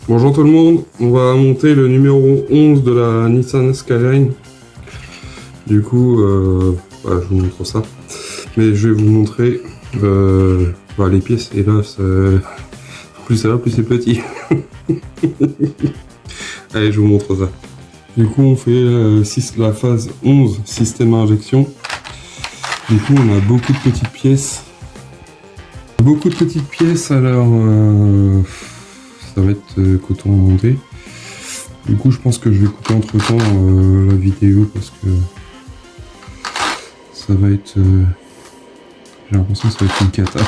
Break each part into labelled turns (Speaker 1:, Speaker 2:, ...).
Speaker 1: Bonjour tout le monde, on va monter le numéro 11 de la Nissan Skyline. Du coup, je vous montre ça. Mais je vais vous montrer les pièces. Et là, plus ça va, plus c'est petit. Allez, je vous montre ça. Du coup, on fait la phase 11, système à injection. Du coup, on a beaucoup de petites pièces. Alors ça va être coton à monter. Du coup, je pense que je vais couper entre temps la vidéo parce que ça va être. J'ai l'impression que ça va être une cata.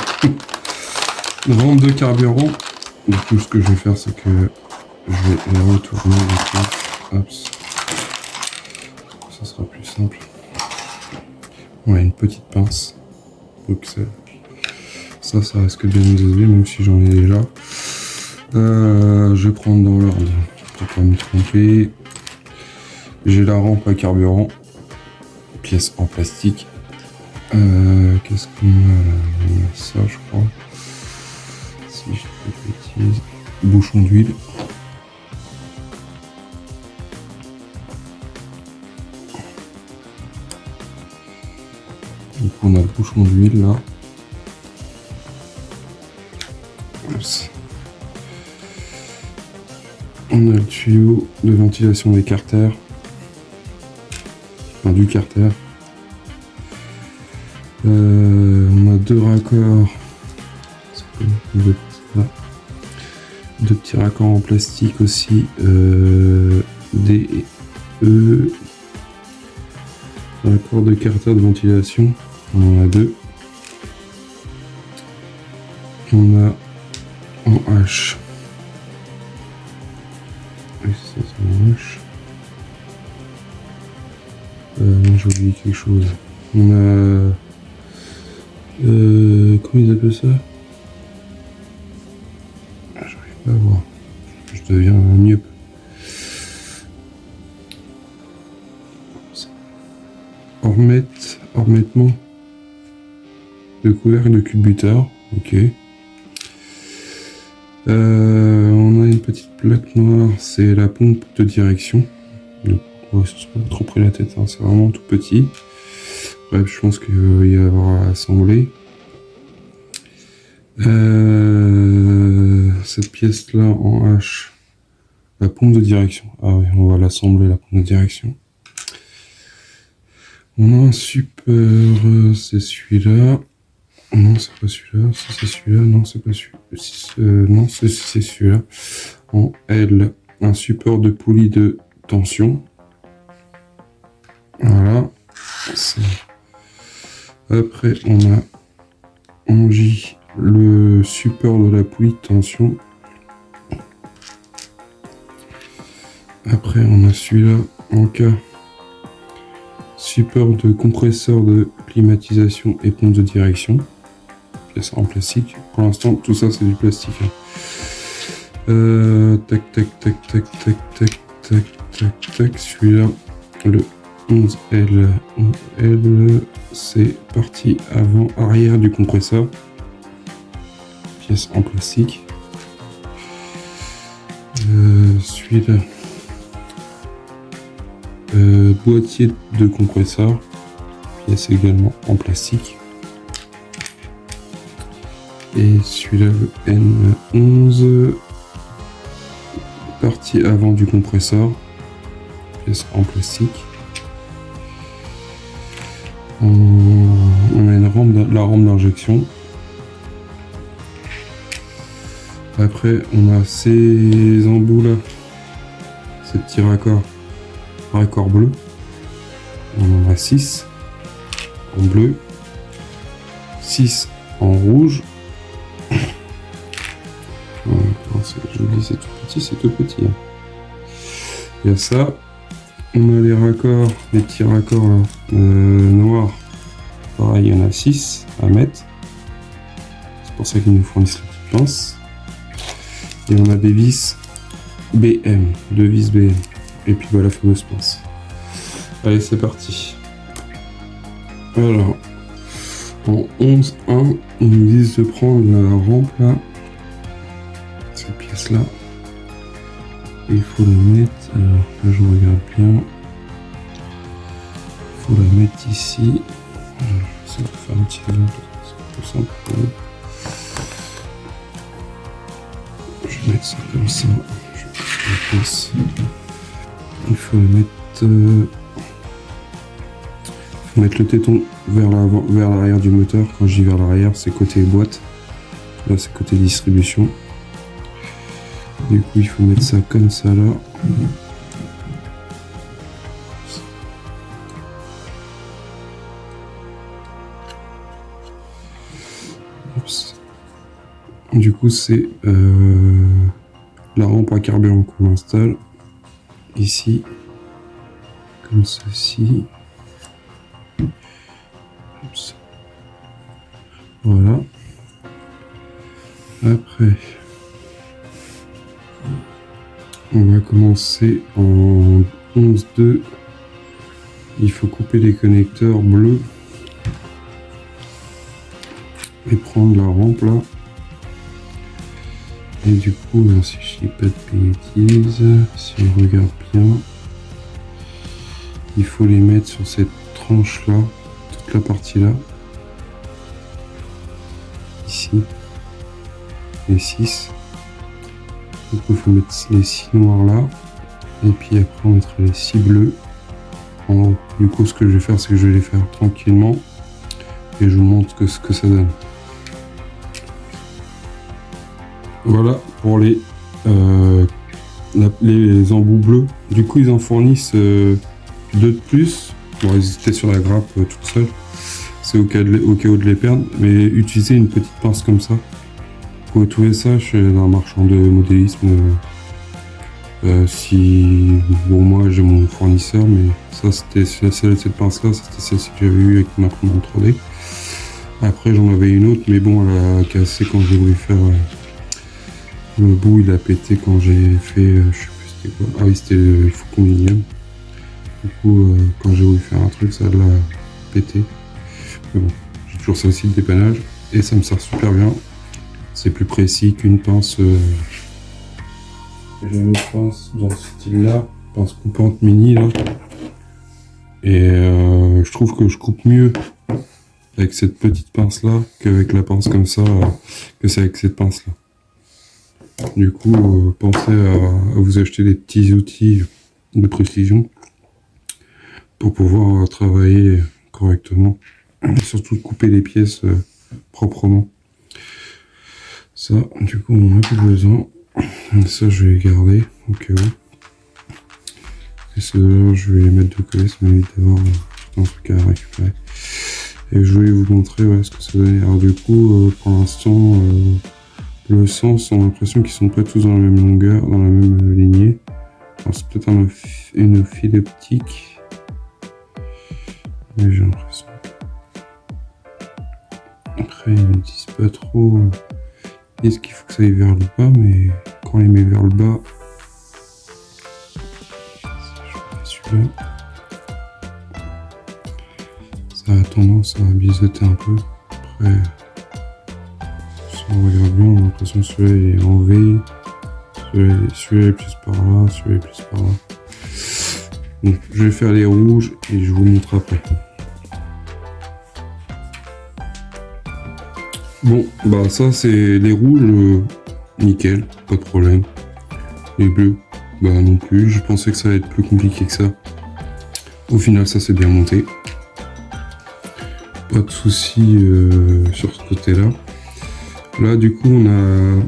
Speaker 1: Une rampe de carburant. Du coup, ce que je vais faire, c'est que je vais les retourner. Hop. Ça sera plus simple. Ouais, une petite pince. Boxer. Ça risque de bien nous aider, même si j'en ai déjà. Je vais prendre dans l'ordre pour pas me tromper. J'ai la rampe à carburant, pièce en plastique. Qu'est-ce qu'on a là? On a ça, je crois. Si je dis pas de bêtises. Bouchon d'huile. Donc on a le bouchon d'huile là. On a le tuyau de ventilation des carters, enfin du carter. On a deux raccords, deux petits raccords en plastique aussi, D et E. Raccord de carter de ventilation, on en a deux. On a en H. Oui, c'est ça, c'est en H. J'ai oublié quelque chose. On a... comment ils appellent ça? J'arrive pas à voir. Je deviens myope. Ormettement de couvercle de culbuteur. Ok. On a une petite plaque noire, c'est la pompe de direction. Donc, on va pas trop près la tête, hein, c'est vraiment tout petit. Bref, je pense qu'il va y avoir à assembler. Cette pièce là en H, la pompe de direction. Ah oui, on va l'assembler, la pompe de direction. On a un super, c'est celui-là. Non, c'est pas celui-là. Si c'est celui-là, non, c'est pas celui-là. Non, c'est celui-là. En L, un support de poulie de tension. Voilà. Après, on a en J le support de la poulie de tension. Après, on a celui-là en K. Support de compresseur de climatisation et pompe de direction. Pièce en plastique. Pour l'instant, tout ça c'est du plastique. Tac. Celui-là, le 11L. 11L, c'est partie avant-arrière du compresseur. Pièce en plastique. Celui-là. Boîtier de compresseur, pièce également en plastique. Et celui-là, le N11, partie avant du compresseur, pièce en plastique. On a la rampe d'injection. Après, on a ces embouts là, ces petits raccord bleu. On en a 6 en bleu, 6 en rouge. Je dis c'est tout petit. Hein. Il y a ça. On a les raccords, les petits raccords là, noirs. Pareil, il y en a 6 à mettre. C'est pour ça qu'ils nous fournissent la petite pince. Et on a des vis BM, 2 vis BM. Et puis la fameuse pince. Allez, c'est parti. Alors, en 11.1, ils nous disent de prendre la rampe là, cette pièce là, Et il faut la mettre, alors là je regarde bien, il faut la mettre ici. Ça va faire un petit exemple, c'est plus simple pour eux. Je vais mettre ça comme ça, je vais mettre la place. Il faut la mettre, mettre le téton vers l'avant, vers l'arrière du moteur. Quand je dis vers l'arrière, c'est côté boîte. Là, c'est côté distribution. Du coup, il faut mettre ça comme ça là. Oups. Du coup, c'est la rampe à carburant qu'on installe ici, comme ceci. Oups. Voilà. Après, on va commencer en 11.2. Il faut couper les connecteurs bleus et prendre la rampe là. Et du coup, si je dis pas de bêtises, si on regarde bien, il faut les mettre sur cette tranche là, toute la partie là, ici, les 6. Du coup, il faut mettre les 6 noirs là, et puis après on mettra les 6 bleus en haut. Du coup, ce que je vais faire, c'est que je vais les faire tranquillement et je vous montre ce que ça donne. Voilà pour les embouts bleus. Du coup, ils en fournissent 2 de plus. Bon, ils étaient sur la grappe toute seule. C'est au cas où de les perdre. Mais utilisez une petite pince comme ça. Vous pouvez trouver ça chez un marchand de modélisme. Si bon, moi j'ai mon fournisseur, mais ça c'était cette pince là, c'était celle que j'avais eu avec ma commande 3D. Après j'en avais une autre, mais bon, elle a cassé quand j'ai voulu faire. Le bout il a pété quand j'ai fait, je sais plus c'était quoi. Ah oui, c'était le Faucon Millennium. Du coup, quand j'ai voulu faire un truc, ça l'a pété. Mais bon, j'ai toujours ça aussi de dépannage et ça me sert super bien. C'est plus précis qu'une pince. J'ai une pince dans ce style-là, pince coupante mini là. Et je trouve que je coupe mieux avec cette petite pince là qu'avec la pince comme ça, que c'est avec cette pince là. Du coup, pensez à vous acheter des petits outils de précision pour pouvoir travailler correctement. Et surtout couper les pièces proprement. Ça, du coup, on n'a plus besoin. Ça, je vais les garder au cas où. Et ceux-là, je vais les mettre de côté, ça m'évite d'avoir un truc à récupérer. Et je voulais vous montrer ce que ça donnait. Alors du coup, pour l'instant, le sens, on a l'impression qu'ils sont pas tous dans la même longueur, dans la même lignée. Alors c'est peut-être une file optique, mais j'ai l'impression. Après, ils ne disent pas trop. Ils disent qu'il faut que ça aille vers le bas, mais quand on les met vers le bas, celui-là, ça a tendance à biseauter un peu. Après, si on regarde bien, on a l'impression que celui-là il est en V, celui-là est plus par là, celui-là est plus par là. Donc je vais faire les rouges et je vous montre après. Bon, bah ça c'est les rouges, nickel, pas de problème. Les bleus, bah non plus, je pensais que ça allait être plus compliqué que ça. Au final ça s'est bien monté. Pas de soucis sur ce côté-là. Là du coup on a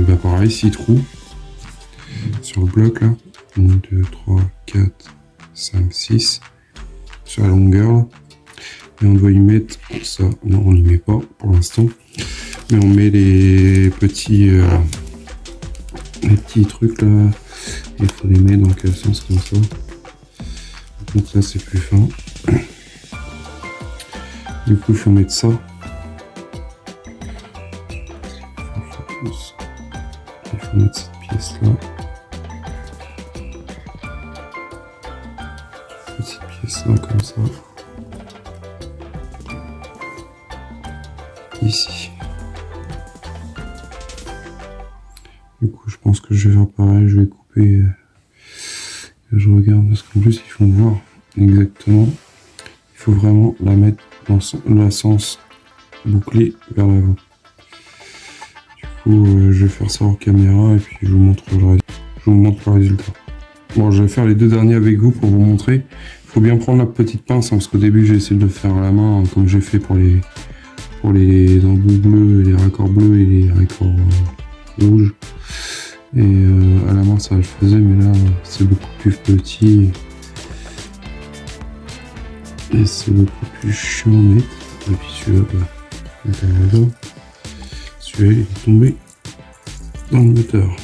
Speaker 1: bah pareil, 6 trous sur le bloc là. 1, 2, 3, 4, 5, 6 sur la longueur là. Et on doit y mettre ça. Non, on n'y met pas pour l'instant. Mais on met les petits trucs là. Il faut les mettre dans quel sens comme ça. Donc là c'est plus fin. Du coup il faut mettre ça. Il faut mettre cette pièce là. Petite pièce là comme ça. Ici. Du coup, je pense que je vais faire pareil, je vais couper. Je regarde parce qu'en plus, il faut voir exactement. Il faut vraiment la mettre dans le sens bouclé vers l'avant. Du coup, je vais faire ça en caméra et puis je vous montre le résultat. Bon, je vais faire les deux derniers avec vous pour vous montrer. Il faut bien prendre la petite pince hein, parce qu'au début, j'ai essayé de le faire à la main hein, comme j'ai fait pour les embouts bleus, les raccords bleus et les raccords rouges. Et à la main, ça le faisait, mais là, c'est beaucoup plus petit. Et c'est beaucoup plus chiant à mettre. Et puis celui-là, celui-là, il est tombé dans le moteur.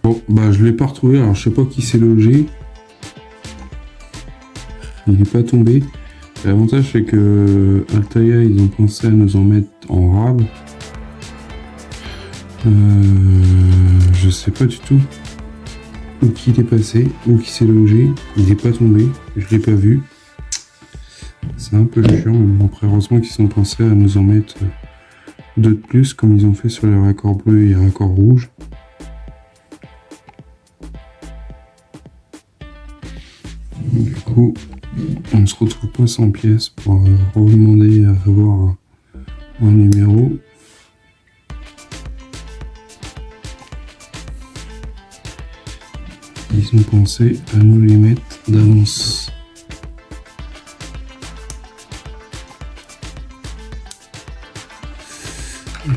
Speaker 1: Bon, bah je l'ai pas retrouvé, alors je sais pas qui s'est logé. Il n'est pas tombé. L'avantage c'est que Altaïa, ils ont pensé à nous en mettre en rab. Je sais pas du tout où qui il est passé, où qui s'est logé. Il n'est pas tombé, je l'ai pas vu. C'est un peu chiant, mais bon, après heureusement qu'ils ont pensé à nous en mettre deux de plus, comme ils ont fait sur les raccords bleus et les raccords rouges. Du coup, on ne se retrouve pas sans pièces pour redemander à avoir un numéro. Ils ont pensé à nous les mettre d'avance.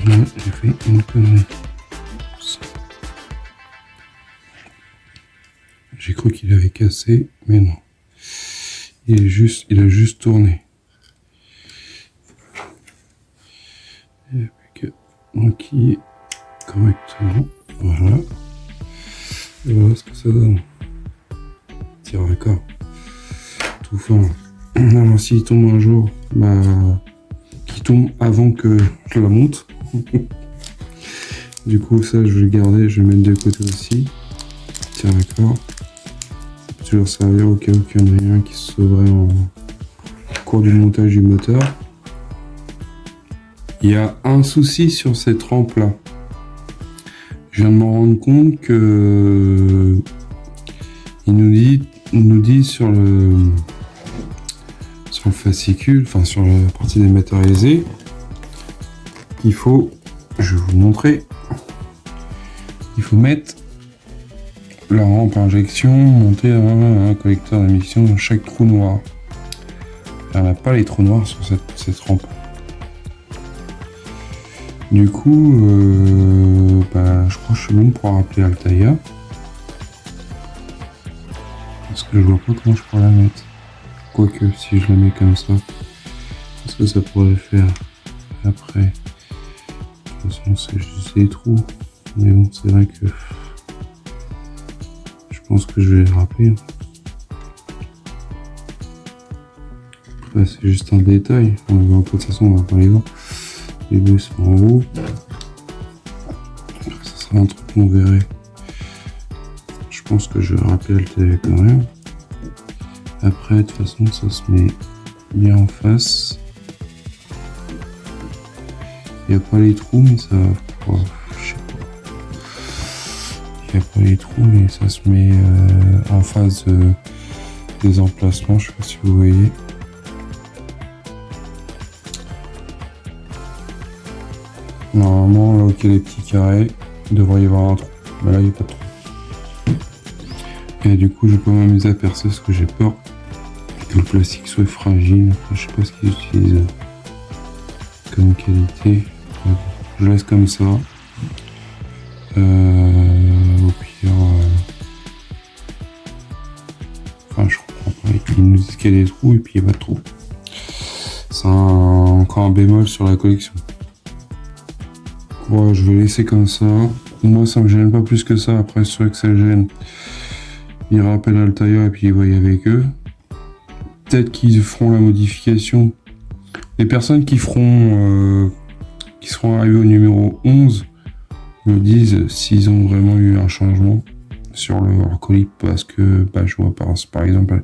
Speaker 1: Là, j'ai fait une connerie. J'ai cru qu'il avait cassé, mais non. Il a juste tourné. Et avec un qui correctement. Voilà. Et voilà ce que ça donne. Petit raccord. Tout fin. Alors s'il tombe un jour, bah qu'il tombe avant que je la monte. Du coup ça je vais le garder, je vais le mettre de côté aussi. Petit raccord. Ça peut toujours servir au cas où il y en a un qui se sauverait en cours du montage du moteur. Il y a un souci sur cette rampe là. Je viens de m'en rendre compte que il nous dit sur le fascicule, enfin sur la partie dématérialisée, qu'il faut, je vais vous montrer, il faut mettre la rampe injection montée à un collecteur d'émission dans chaque trou noir. Il n'y en a pas les trous noirs sur cette rampe. Du coup, je crois que je suis bon pour rappeler Altaïa. Parce que je vois pas comment je pourrais la mettre. Quoique, si je la mets comme ça, est-ce que ça pourrait le faire après? De toute façon, c'est juste des trous. Mais bon, c'est vrai que je pense que je vais les rappeler. Après, c'est juste un détail. De toute façon, on va pas les voir. Les deux sont en haut. Ça sera un truc qu'on verrait. Je pense que je vais rappeler Altaïa quand même. Après, de toute façon, ça se met bien en face. Il n'y a pas les trous, mais ça... je sais pas. Il n'y a pas les trous, mais ça se met en face des emplacements. Je sais pas si vous voyez. Normalement, là où il y a les petits carrés, il devrait y avoir un trou. Mais là, il n'y a pas de trou. Et du coup, je peux m'amuser à percer parce que j'ai peur que le plastique soit fragile. Enfin, je sais pas ce qu'ils utilisent comme qualité. Je laisse comme ça. Au pire, enfin, je comprends pas. Ils nous disent qu'il y a des trous et puis il n'y a pas de trous. C'est encore un bémol sur la collection. Ouais, je vais laisser comme ça. Moi, ça me gêne pas plus que ça. Après, c'est sûr que ça le gêne. Ils rappellent Altaïa et puis ils voient avec eux. Peut-être qu'ils feront la modification. Les personnes qui seront arrivées au numéro 11 me disent s'ils ont vraiment eu un changement sur leur colis parce que je vois par exemple,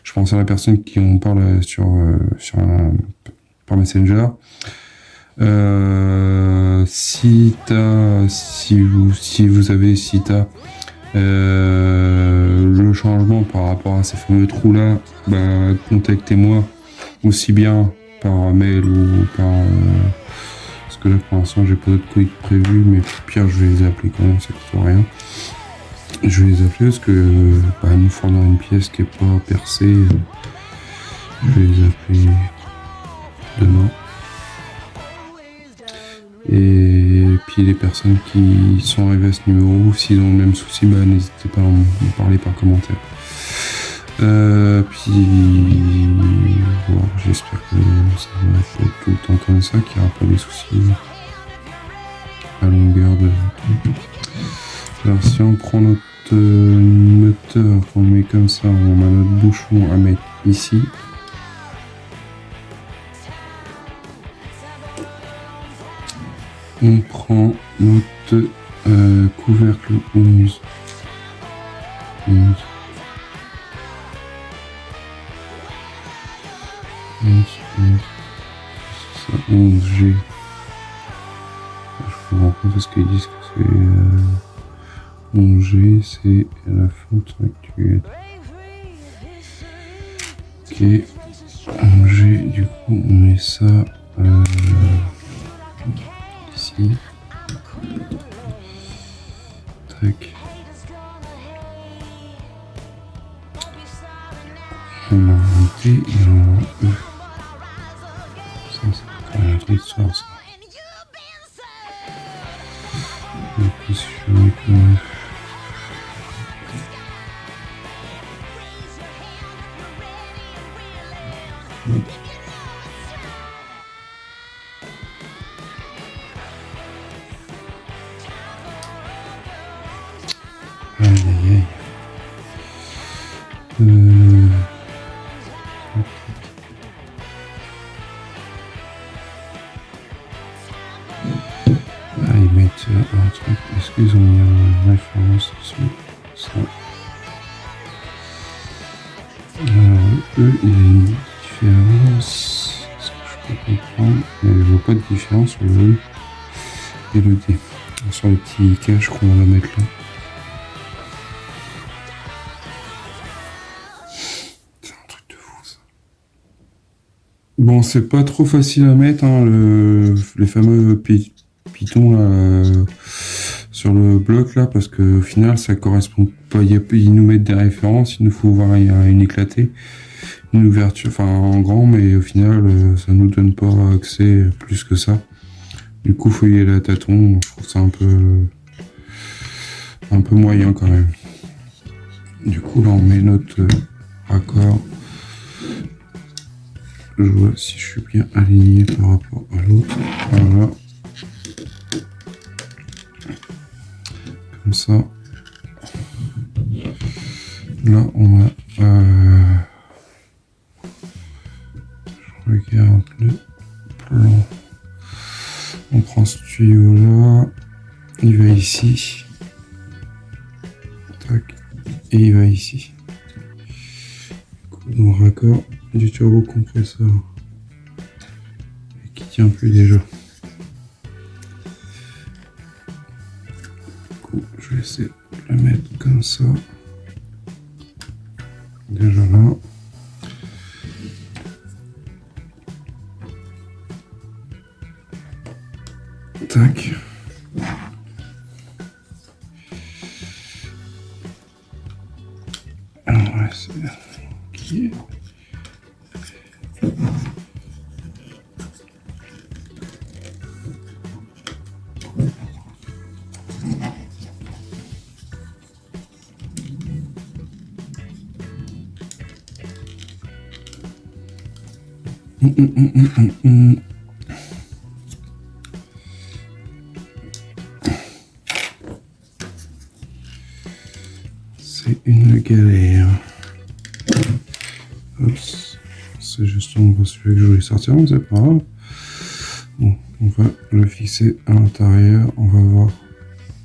Speaker 1: je pense à la personne qui on parle par Messenger. Si si vous avez le changement par rapport à ces fameux trous là, bah, contactez-moi aussi bien par mail ou par parce que là pour l'instant j'ai pas d'autres colis prévus, mais pire je vais les appeler quand même, ça coûte rien. Je vais les appeler parce que nous fournir une pièce qui est pas percée, je vais les appeler demain. Et puis les personnes qui sont arrivées à ce numéro, s'ils ont le même souci, n'hésitez pas à me parler par commentaire. Puis voilà, j'espère que ça va pas être tout le temps comme ça, qu'il n'y aura pas des soucis à longueur de temps. Alors si on prend notre moteur, qu'on met comme ça, on a notre bouchon à mettre ici. On prend notre couvercle 11. 11G. Je comprends pas parce qu'ils disent que c'est 11G, c'est la fonte actuelle. Ok. 11G, du coup on met ça ici. Tac. On a un D et on a un E. Ça, c'est quand même un truc de soir, ça. On va positionner comme aïe. Ils mettent un truc, est-ce qu'ils ont mis une référence dessus? Ça. Alors, eux, il y a une différence, ce que je peux comprendre, mais je vois pas de différence sur le E et le D. Sur les petits caches qu'on va mettre là. C'est un truc de fou ça. Bon, c'est pas trop facile à mettre, hein, les fameux pitons là, sur le bloc là, parce que au final ça correspond pas. Ils nous mettent des références, il nous faut voir une éclatée, une ouverture, enfin en grand, mais au final ça nous donne pas accès plus que ça. Du coup, faut y aller à tâtons. Je trouve ça un peu moyen quand même. Du coup, là, on met notre raccord. Je vois si je suis bien aligné par rapport à l'autre. Voilà. Comme ça. Là, on a... je regarde le plan. On prend ce tuyau là, il va ici, tac, et il va ici. Dans le raccord du turbocompresseur qui tient plus déjà. Du coup, je vais essayer de le mettre comme ça. Déjà là. Tac. Alors ouais, c'est ok. C'est une galère. Oups. C'est justement pas celui que je voulais sortir, mais c'est pas grave. Bon, on va le fixer à l'intérieur. On va voir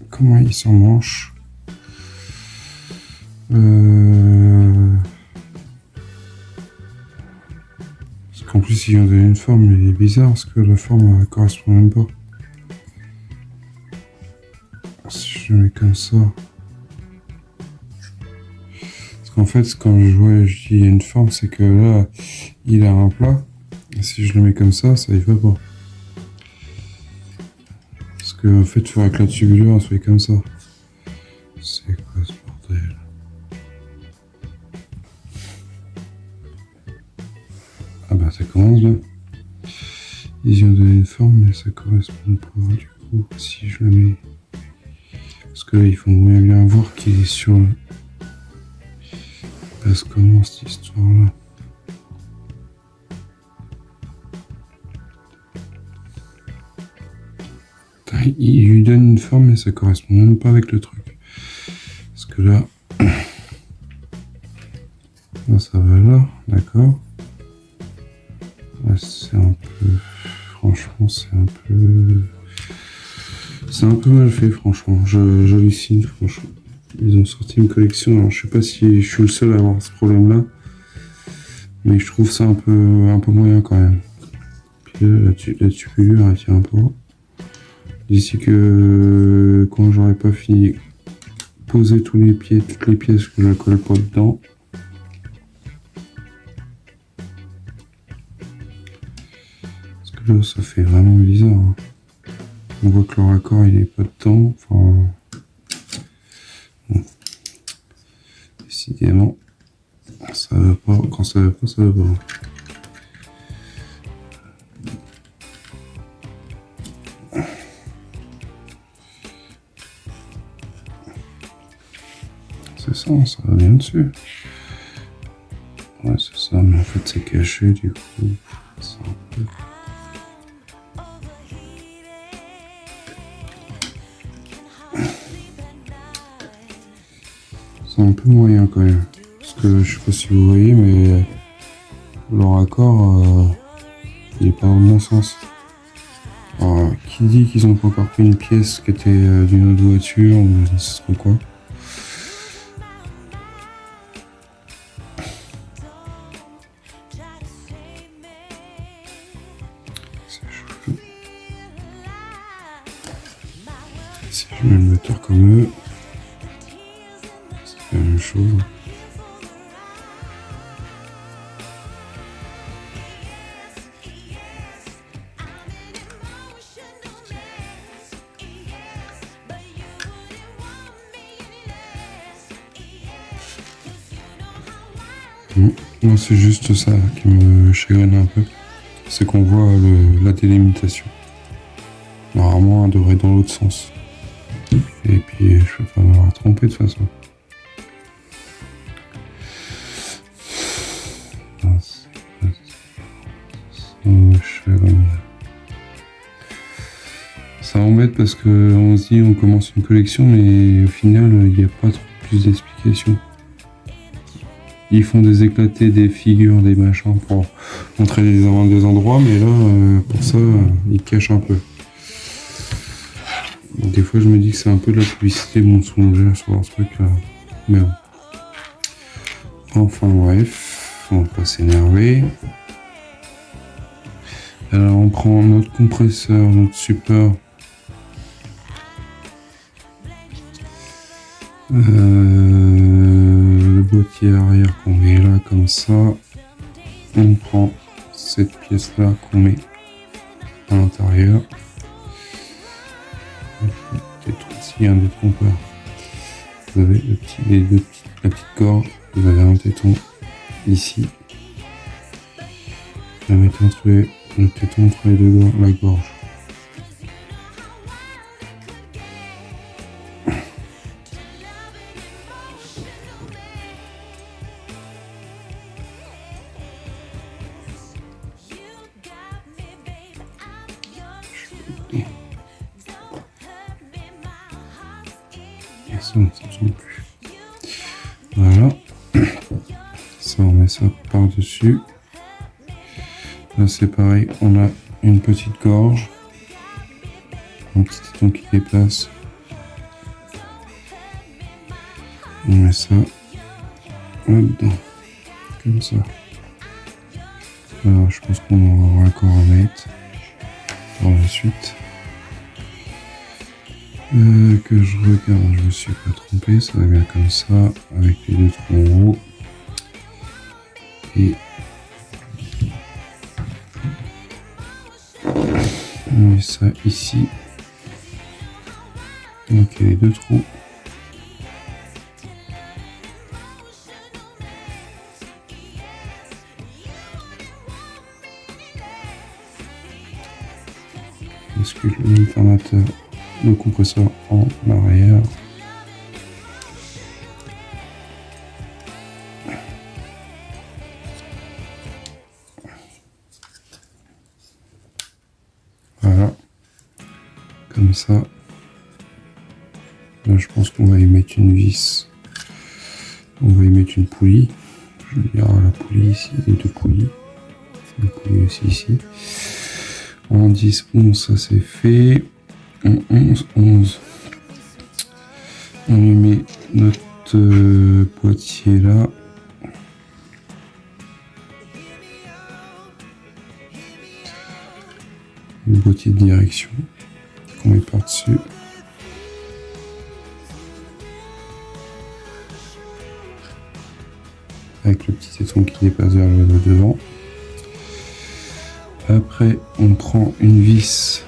Speaker 1: comment il s'emmanche. Parce qu'en plus, il vient donner une forme, mais il est bizarre parce que la forme ne correspond même pas. si je le mets comme ça. Parce qu'en fait, quand je vois, je dis il y a une forme, c'est que là, il a un plat. Et si je le mets comme ça y va pas. Parce que, en fait, il faudrait que la tubulure soit comme ça. C'est quoi ce bordel? Ah bah, ça commence bien. Ils ont donné une forme, mais ça correspond pas. Du coup, si je le mets... Parce que là, il faut bien voir qu'il est sur... Il passe comment cette histoire-là? Il lui donne une forme, mais ça correspond même pas avec le truc. Parce que là... Là, ça va là, d'accord. Là, c'est un peu... Franchement, c'est un peu... C'est un peu mal fait, franchement. J'hallucine, franchement. Ils ont sorti une collection. Alors, je sais pas si je suis le seul à avoir ce problème-là. Mais je trouve ça un peu moyen quand même. Puis là, la tubulure, elle tient pas. D'ici que quand j'aurai pas fini poser toutes les pièces, que je la colle pas dedans. Parce que là, ça fait vraiment bizarre. Hein. On voit que le raccord, il est pas dedans. Enfin, bon. Décidément, ça va pas. Quand ça va pas, ça va pas. C'est ça va bien dessus. Ouais, c'est ça, mais en fait, c'est caché, du coup. C'est un peu... C'est un peu moyen quand même. Parce que je sais pas si vous voyez, mais le raccord, il est pas dans le bon sens. Alors, qui dit qu'ils ont pas encore pris une pièce qui était d'une autre voiture ou je ne sais trop quoi. Si je mets le moteur comme eux, c'est la même chose. Non, c'est juste ça qui me chagrine un peu. C'est qu'on voit la délimitation. Normalement, elle devrait être dans l'autre sens. Et puis, je peux pas m'avoir trompé de toute façon. Ça embête parce qu'on se dit on commence une collection, mais au final, il n'y a pas trop plus d'explications. Ils font des éclatés, des figures, des machins pour montrer des endroits, mais là, pour ça, ils cachent un peu. Donc, des fois, je me dis que c'est un peu de la publicité mensongère sur ce truc-là. Mais bon. Enfin, bref, on va pas s'énerver. Alors, on prend notre compresseur, notre support. Le boîtier arrière qu'on met là comme ça. On prend cette pièce là qu'on met à l'intérieur. Ici il y a un détrompeur. Vous avez la petite corde, vous avez un téton ici. Vous mettez entre le téton entre les deux la gorge. Ça, on ne s'en plus. Voilà. Ça, on met ça par-dessus. Là, c'est pareil. On a une petite gorge. Un petit téton qui dépasse. On met ça là-dedans. Comme ça. Alors, je pense qu'on aura encore à mettre pour la suite. Que je regarde, je me suis pas trompé, ça va bien comme ça, avec les deux trous en haut. Et on met ça ici. Donc il y a les deux trous. Bascule l'alternateur, le compresseur en arrière. Voilà, comme ça. Là, je pense qu'on va y mettre une vis. On va y mettre une poulie. Je vais dire la poulie ici, les deux poulies. Une poulie aussi ici. En 10, 11, ça c'est fait. En 11, 11. On lui met notre boîtier là. Le boîtier de direction qu'on met par-dessus. Avec le petit téton qui dépasse vers le devant. Après, on prend une vis.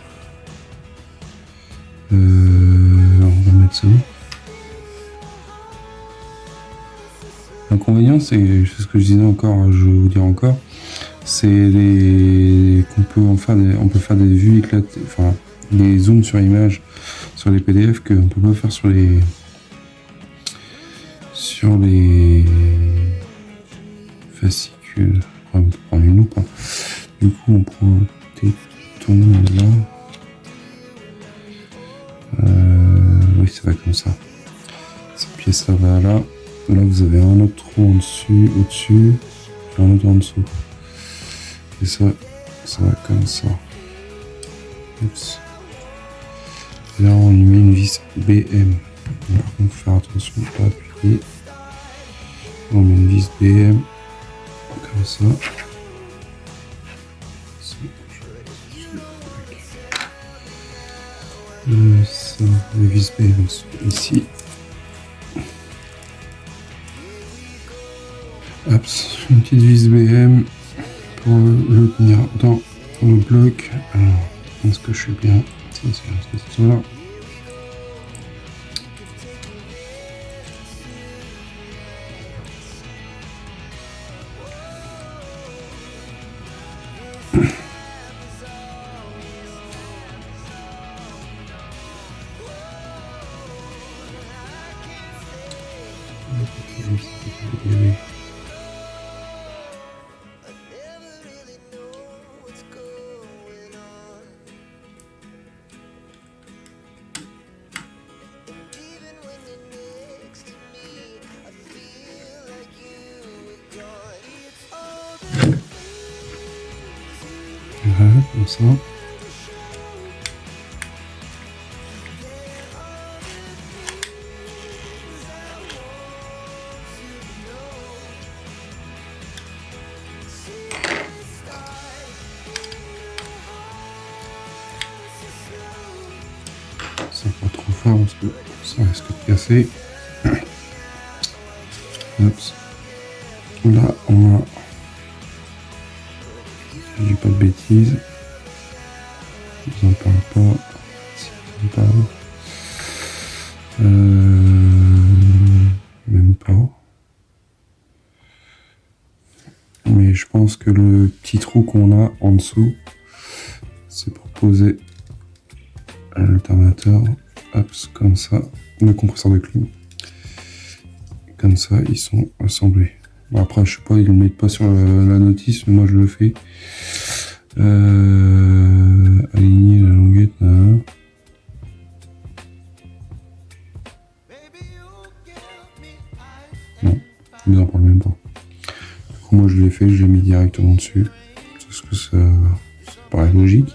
Speaker 1: On va mettre ça. L'inconvénient, c'est ce que je disais encore, je vais vous dire encore, c'est qu'on peut en faire on peut faire des vues éclatées, enfin des zooms sur image sur les PDF qu'on ne peut pas faire sur les fascicules. On peut prendre une loupe. Hein. Du coup, on prend un téton là. Oui, ça va comme ça. Cette pièce là va là. Là, vous avez un autre trou en dessus, au-dessus, et un autre en dessous. Et ça va comme ça. Oups. Et là, on lui met une vis BM. Par contre, faire attention de ne pas appuyer. On met une vis BM comme ça. Ça, la vis BM ici. Hop, une petite vis BM pour le tenir dans le bloc. Alors, est-ce que je suis bien? Ça, c'est la question là. Voilà, comme ça. C'est pas trop fort parce que ça risque de casser. Oups. Là, on a... Je dis pas de bêtises. Je vous en parle pas. Si je vous en parle. Même pas. Mais je pense que le petit trou qu'on a en dessous, c'est pour poser l'alternateur. Hop, comme ça. Le compresseur de clim. Comme ça, ils sont assemblés. Bon, après, je sais pas, ils le mettent pas sur la notice, mais moi je le fais. Aligner la languette là. Non, je vous en parle même pas. Du coup, moi je l'ai fait, je l'ai mis directement dessus. Parce que ça paraît logique.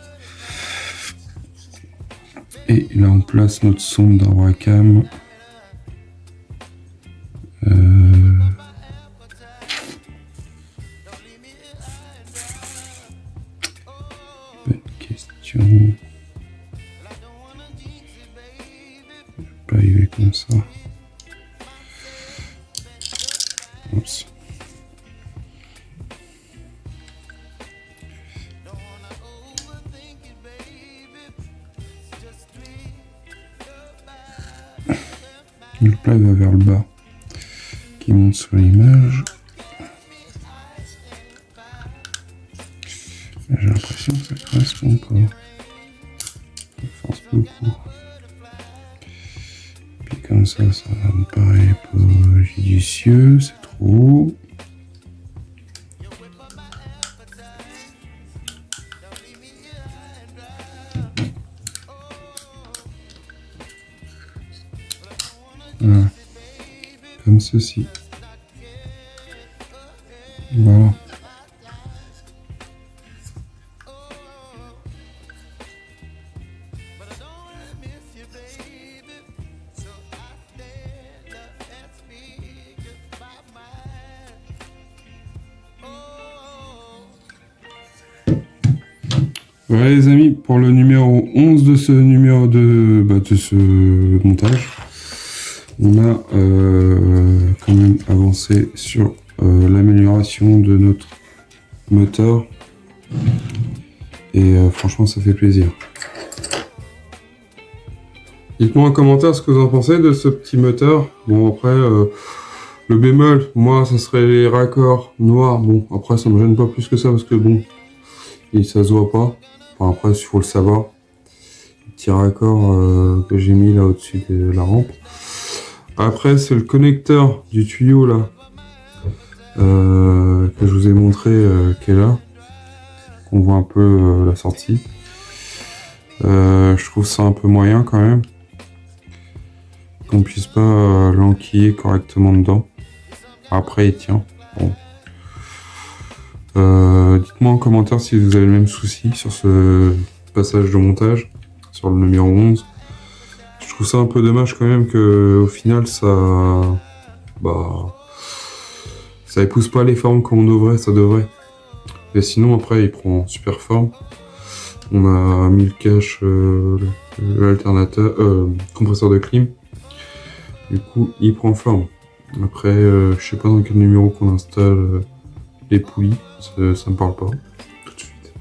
Speaker 1: Et là, on place notre sonde d'arbre à cam. Bonne question. pas arriver comme ça. Oups. Le plat va vers le bas, qui monte sur l'image. J'ai l'impression que ça correspond pas. Ça force beaucoup. Puis comme ça me paraît pas judicieux, c'est trop haut. Voilà. Comme ceci. Voilà. Voilà les amis, pour le numéro 11 de ce numéro de ce montage, on a quand même avancé sur l'amélioration de notre moteur et franchement ça fait plaisir. Dites-moi en commentaire ce que vous en pensez de ce petit moteur. Bon après le bémol, moi ça serait les raccords noirs. Bon après ça me gêne pas plus que ça parce que bon, et ça se voit pas. Enfin, après il faut le savoir. Le petit raccord que j'ai mis là au-dessus de la rampe. Après c'est le connecteur du tuyau là que je vous ai montré qui est là. On voit un peu la sortie. Je trouve ça un peu moyen quand même. Qu'on puisse pas l'enquiller correctement dedans. Après il tient. Bon. Dites-moi en commentaire si vous avez le même souci sur ce passage de montage, sur le numéro 11. Je trouve ça un peu dommage quand même que au final ça épouse pas les formes comme ça devrait. Et sinon après il prend super forme. On a mis le cache, l'alternateur, compresseur de clim. Du coup il prend forme. Après je sais pas dans quel numéro qu'on installe les poulies, ça me parle pas tout de suite.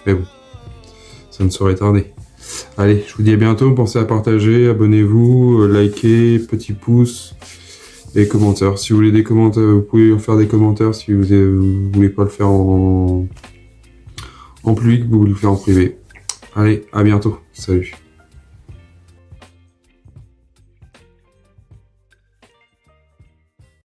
Speaker 1: Mais bon, ça ne saurait tarder. Allez, je vous dis à bientôt, pensez à partager, abonnez-vous, likez, petit pouce et commentaires. Si vous voulez des commentaires, vous pouvez faire des commentaires. Si vous voulez pas le faire en public, vous voulez le faire en privé. Allez, à bientôt, salut.